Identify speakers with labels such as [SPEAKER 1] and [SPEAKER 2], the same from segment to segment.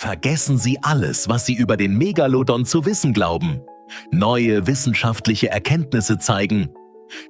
[SPEAKER 1] Vergessen Sie alles, was Sie über den Megalodon zu wissen glauben. Neue wissenschaftliche Erkenntnisse zeigen,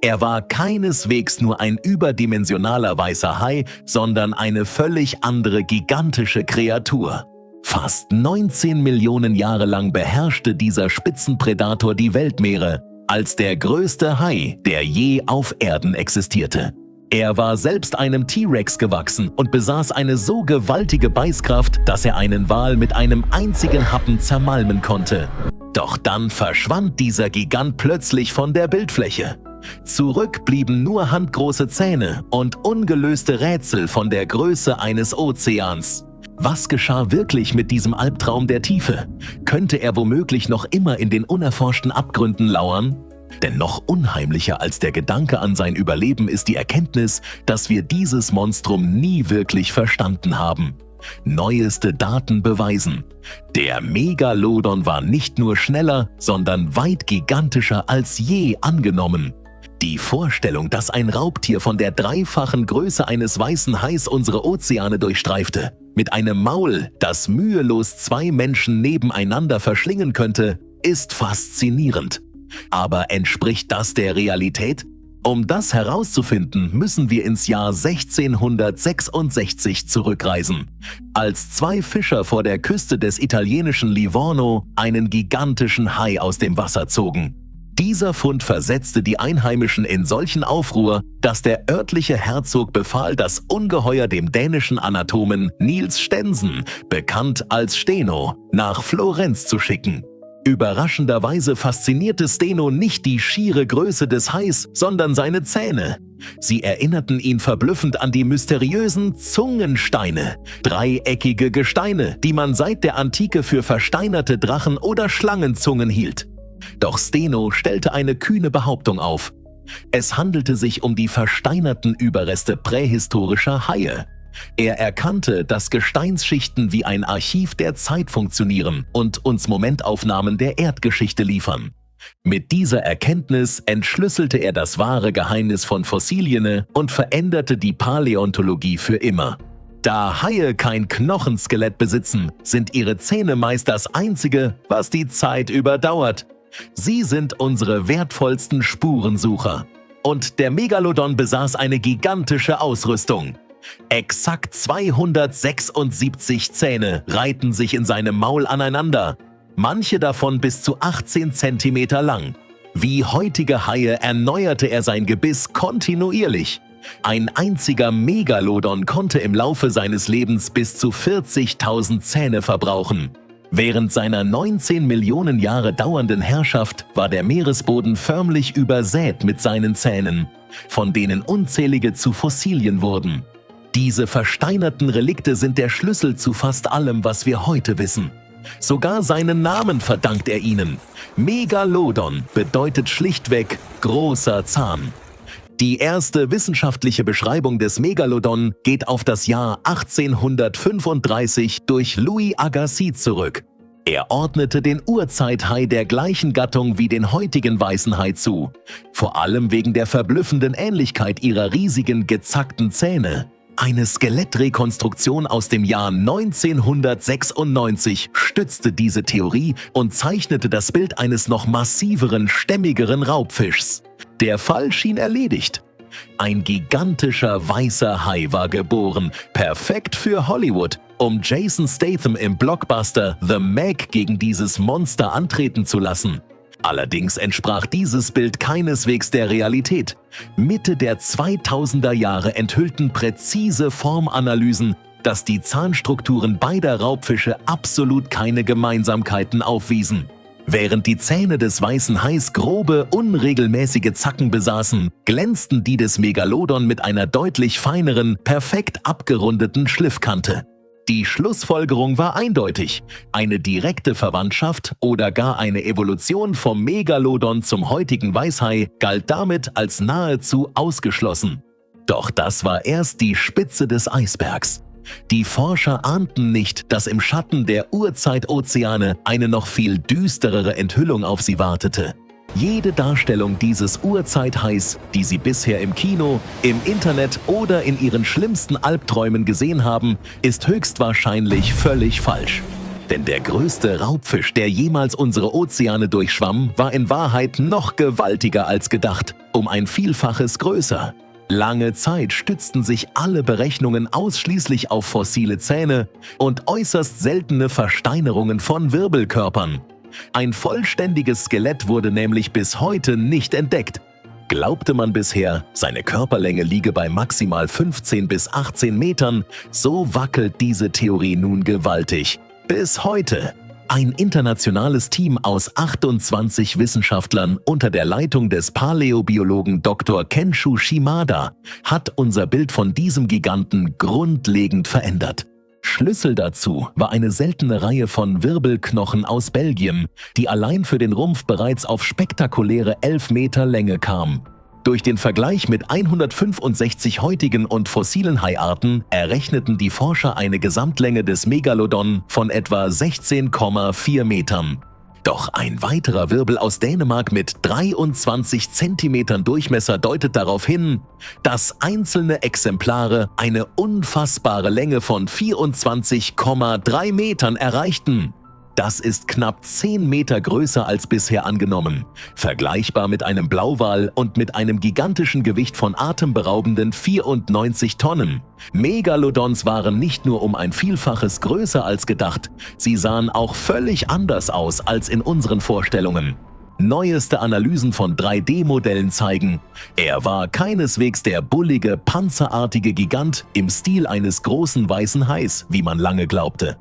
[SPEAKER 1] er war keineswegs nur ein überdimensionaler weißer Hai, sondern eine völlig andere gigantische Kreatur. Fast 19 Millionen Jahre lang beherrschte dieser Spitzenpredator die Weltmeere als der größte Hai, der je auf Erden existierte. Er war selbst einem T-Rex gewachsen und besaß eine so gewaltige Beißkraft, dass er einen Wal mit einem einzigen Happen zermalmen konnte. Doch dann verschwand dieser Gigant plötzlich von der Bildfläche. Zurück blieben nur handgroße Zähne und ungelöste Rätsel von der Größe eines Ozeans. Was geschah wirklich mit diesem Albtraum der Tiefe? Könnte er womöglich noch immer in den unerforschten Abgründen lauern? Denn noch unheimlicher als der Gedanke an sein Überleben ist die Erkenntnis, dass wir dieses Monstrum nie wirklich verstanden haben. Neueste Daten beweisen, der Megalodon war nicht nur schneller, sondern weit gigantischer als je angenommen. Die Vorstellung, dass ein Raubtier von der dreifachen Größe eines weißen Hais unsere Ozeane durchstreifte, mit einem Maul, das mühelos zwei Menschen nebeneinander verschlingen könnte, ist faszinierend. Aber entspricht das der Realität? Um das herauszufinden, müssen wir ins Jahr 1666 zurückreisen, als zwei Fischer vor der Küste des italienischen Livorno einen gigantischen Hai aus dem Wasser zogen. Dieser Fund versetzte die Einheimischen in solchen Aufruhr, dass der örtliche Herzog befahl, das Ungeheuer dem dänischen Anatomen Niels Stensen, bekannt als Steno, nach Florenz zu schicken. Überraschenderweise faszinierte Steno nicht die schiere Größe des Hais, sondern seine Zähne. Sie erinnerten ihn verblüffend an die mysteriösen Zungensteine, dreieckige Gesteine, die man seit der Antike für versteinerte Drachen- oder Schlangenzungen hielt. Doch Steno stellte eine kühne Behauptung auf. Es handelte sich um die versteinerten Überreste prähistorischer Haie. Er erkannte, dass Gesteinsschichten wie ein Archiv der Zeit funktionieren und uns Momentaufnahmen der Erdgeschichte liefern. Mit dieser Erkenntnis entschlüsselte er das wahre Geheimnis von Fossilien und veränderte die Paläontologie für immer. Da Haie kein Knochenskelett besitzen, sind ihre Zähne meist das Einzige, was die Zeit überdauert. Sie sind unsere wertvollsten Spurensucher. Und der Megalodon besaß eine gigantische Ausrüstung. Exakt 276 Zähne reihten sich in seinem Maul aneinander, manche davon bis zu 18 cm lang. Wie heutige Haie erneuerte er sein Gebiss kontinuierlich. Ein einziger Megalodon konnte im Laufe seines Lebens bis zu 40.000 Zähne verbrauchen. Während seiner 19 Millionen Jahre dauernden Herrschaft war der Meeresboden förmlich übersät mit seinen Zähnen, von denen unzählige zu Fossilien wurden. Diese versteinerten Relikte sind der Schlüssel zu fast allem, was wir heute wissen. Sogar seinen Namen verdankt er ihnen. Megalodon bedeutet schlichtweg großer Zahn. Die erste wissenschaftliche Beschreibung des Megalodon geht auf das Jahr 1835 durch Louis Agassiz zurück. Er ordnete den Urzeithai der gleichen Gattung wie den heutigen weißen Hai zu, vor allem wegen der verblüffenden Ähnlichkeit ihrer riesigen gezackten Zähne. Eine Skelettrekonstruktion aus dem Jahr 1996 stützte diese Theorie und zeichnete das Bild eines noch massiveren, stämmigeren Raubfischs. Der Fall schien erledigt. Ein gigantischer weißer Hai war geboren, perfekt für Hollywood, um Jason Statham im Blockbuster The Meg gegen dieses Monster antreten zu lassen. Allerdings entsprach dieses Bild keineswegs der Realität. Mitte der 2000er Jahre enthüllten präzise Formanalysen, dass die Zahnstrukturen beider Raubfische absolut keine Gemeinsamkeiten aufwiesen. Während die Zähne des weißen Hais grobe, unregelmäßige Zacken besaßen, glänzten die des Megalodon mit einer deutlich feineren, perfekt abgerundeten Schliffkante. Die Schlussfolgerung war eindeutig. Eine direkte Verwandtschaft oder gar eine Evolution vom Megalodon zum heutigen Weißhai galt damit als nahezu ausgeschlossen. Doch das war erst die Spitze des Eisbergs. Die Forscher ahnten nicht, dass im Schatten der Urzeitozeane eine noch viel düsterere Enthüllung auf sie wartete. Jede Darstellung dieses Urzeithais, die sie bisher im Kino, im Internet oder in ihren schlimmsten Albträumen gesehen haben, ist höchstwahrscheinlich völlig falsch. Denn der größte Raubfisch, der jemals unsere Ozeane durchschwamm, war in Wahrheit noch gewaltiger als gedacht, um ein Vielfaches größer. Lange Zeit stützten sich alle Berechnungen ausschließlich auf fossile Zähne und äußerst seltene Versteinerungen von Wirbelkörpern. Ein vollständiges Skelett wurde nämlich bis heute nicht entdeckt. Glaubte man bisher, seine Körperlänge liege bei maximal 15 bis 18 Metern, so wackelt diese Theorie nun gewaltig. Bis heute. Ein internationales Team aus 28 Wissenschaftlern unter der Leitung des Paläobiologen Dr. Kenshu Shimada hat unser Bild von diesem Giganten grundlegend verändert. Schlüssel dazu war eine seltene Reihe von Wirbelknochen aus Belgien, die allein für den Rumpf bereits auf spektakuläre 11 Meter Länge kam. Durch den Vergleich mit 165 heutigen und fossilen Haiarten errechneten die Forscher eine Gesamtlänge des Megalodon von etwa 16,4 Metern. Doch ein weiterer Wirbel aus Dänemark mit 23 Zentimetern Durchmesser deutet darauf hin, dass einzelne Exemplare eine unfassbare Länge von 24,3 Metern erreichten. Das ist knapp 10 Meter größer als bisher angenommen, vergleichbar mit einem Blauwal und mit einem gigantischen Gewicht von atemberaubenden 94 Tonnen. Megalodons waren nicht nur um ein Vielfaches größer als gedacht, sie sahen auch völlig anders aus als in unseren Vorstellungen. Neueste Analysen von 3D-Modellen zeigen, er war keineswegs der bullige, panzerartige Gigant im Stil eines großen weißen Hais, wie man lange glaubte.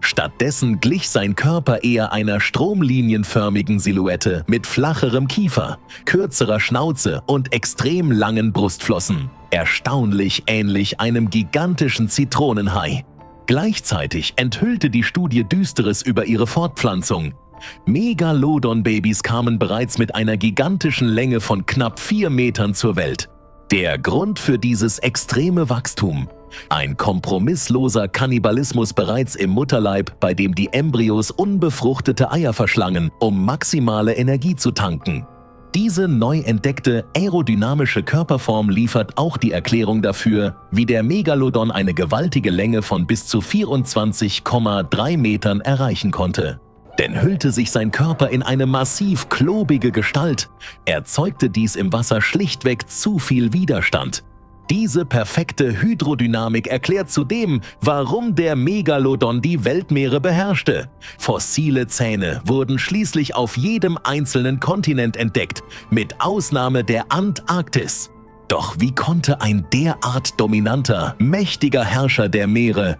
[SPEAKER 1] Stattdessen glich sein Körper eher einer stromlinienförmigen Silhouette mit flacherem Kiefer, kürzerer Schnauze und extrem langen Brustflossen. Erstaunlich ähnlich einem gigantischen Zitronenhai. Gleichzeitig enthüllte die Studie Düsteres über ihre Fortpflanzung. Megalodon-Babys kamen bereits mit einer gigantischen Länge von knapp 4 Metern zur Welt. Der Grund für dieses extreme Wachstum: ein kompromissloser Kannibalismus bereits im Mutterleib, bei dem die Embryos unbefruchtete Eier verschlangen, um maximale Energie zu tanken. Diese neu entdeckte aerodynamische Körperform liefert auch die Erklärung dafür, wie der Megalodon eine gewaltige Länge von bis zu 24,3 Metern erreichen konnte. Denn hüllte sich sein Körper in eine massiv klobige Gestalt, erzeugte dies im Wasser schlichtweg zu viel Widerstand. Diese perfekte Hydrodynamik erklärt zudem, warum der Megalodon die Weltmeere beherrschte. Fossile Zähne wurden schließlich auf jedem einzelnen Kontinent entdeckt, mit Ausnahme der Antarktis. Doch wie konnte ein derart dominanter, mächtiger Herrscher der Meere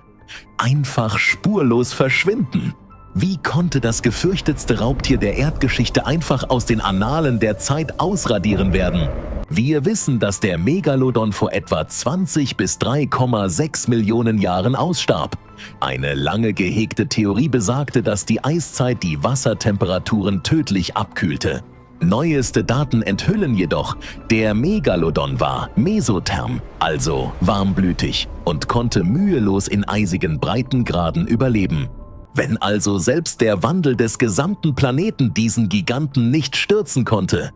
[SPEAKER 1] einfach spurlos verschwinden? Wie konnte das gefürchtetste Raubtier der Erdgeschichte einfach aus den Annalen der Zeit ausradieren werden? Wir wissen, dass der Megalodon vor etwa 20 bis 3,6 Millionen Jahren ausstarb. Eine lange gehegte Theorie besagte, dass die Eiszeit die Wassertemperaturen tödlich abkühlte. Neueste Daten enthüllen jedoch, der Megalodon war mesotherm, also warmblütig, und konnte mühelos in eisigen Breitengraden überleben. Wenn also selbst der Wandel des gesamten Planeten diesen Giganten nicht stürzen konnte,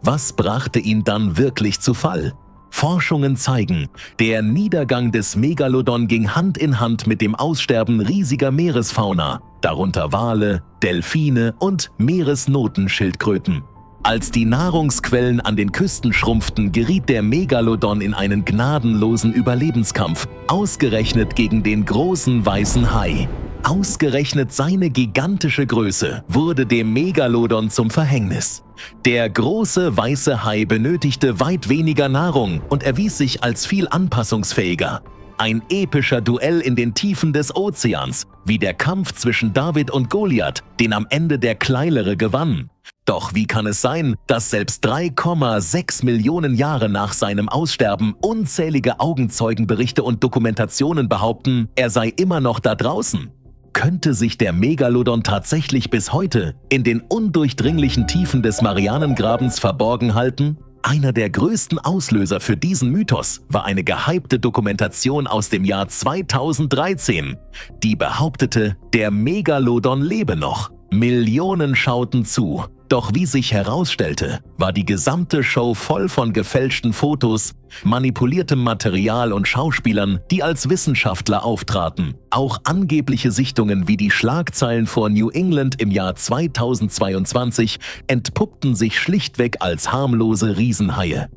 [SPEAKER 1] was brachte ihn dann wirklich zu Fall? Forschungen zeigen, der Niedergang des Megalodon ging Hand in Hand mit dem Aussterben riesiger Meeresfauna, darunter Wale, Delfine und Meeresnotenschildkröten. Als die Nahrungsquellen an den Küsten schrumpften, geriet der Megalodon in einen gnadenlosen Überlebenskampf, ausgerechnet gegen den großen weißen Hai. Ausgerechnet seine gigantische Größe wurde dem Megalodon zum Verhängnis. Der große weiße Hai benötigte weit weniger Nahrung und erwies sich als viel anpassungsfähiger. Ein epischer Duell in den Tiefen des Ozeans, wie der Kampf zwischen David und Goliath, den am Ende der Kleinere gewann. Doch wie kann es sein, dass selbst 3,6 Millionen Jahre nach seinem Aussterben unzählige Augenzeugenberichte und Dokumentationen behaupten, er sei immer noch da draußen? Könnte sich der Megalodon tatsächlich bis heute in den undurchdringlichen Tiefen des Marianengrabens verborgen halten? Einer der größten Auslöser für diesen Mythos war eine gehypte Dokumentation aus dem Jahr 2013, die behauptete, der Megalodon lebe noch. Millionen schauten zu. Doch wie sich herausstellte, war die gesamte Show voll von gefälschten Fotos, manipuliertem Material und Schauspielern, die als Wissenschaftler auftraten. Auch angebliche Sichtungen wie die Schlagzeilen vor New England im Jahr 2022 entpuppten sich schlichtweg als harmlose Riesenhaie.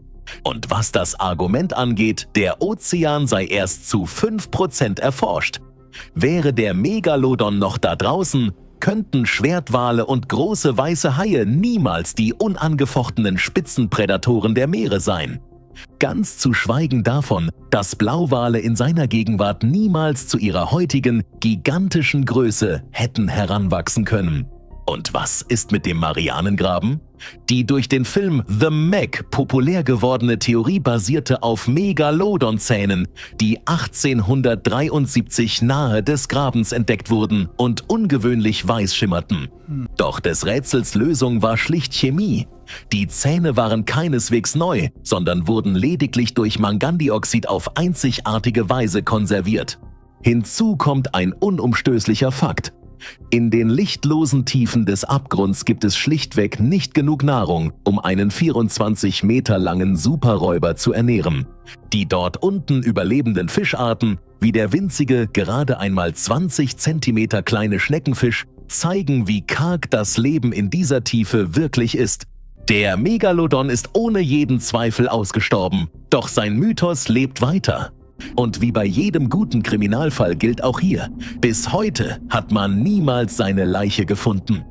[SPEAKER 1] Und was das Argument angeht, der Ozean sei erst zu 5% erforscht. Wäre der Megalodon noch da draußen, könnten Schwertwale und große weiße Haie niemals die unangefochtenen Spitzenprädatoren der Meere sein. Ganz zu schweigen davon, dass Blauwale in seiner Gegenwart niemals zu ihrer heutigen, gigantischen Größe hätten heranwachsen können. Und was ist mit dem Marianengraben? Die durch den Film The Meg populär gewordene Theorie basierte auf Megalodon-Zähnen, die 1873 nahe des Grabens entdeckt wurden und ungewöhnlich weiß schimmerten. Doch des Rätsels Lösung war schlicht Chemie. Die Zähne waren keineswegs neu, sondern wurden lediglich durch Mangandioxid auf einzigartige Weise konserviert. Hinzu kommt ein unumstößlicher Fakt: In den lichtlosen Tiefen des Abgrunds gibt es schlichtweg nicht genug Nahrung, um einen 24 Meter langen Superräuber zu ernähren. Die dort unten überlebenden Fischarten, wie der winzige, gerade einmal 20 Zentimeter kleine Schneckenfisch, zeigen, wie karg das Leben in dieser Tiefe wirklich ist. Der Megalodon ist ohne jeden Zweifel ausgestorben, doch sein Mythos lebt weiter. Und wie bei jedem guten Kriminalfall gilt auch hier: Bis heute hat man niemals seine Leiche gefunden.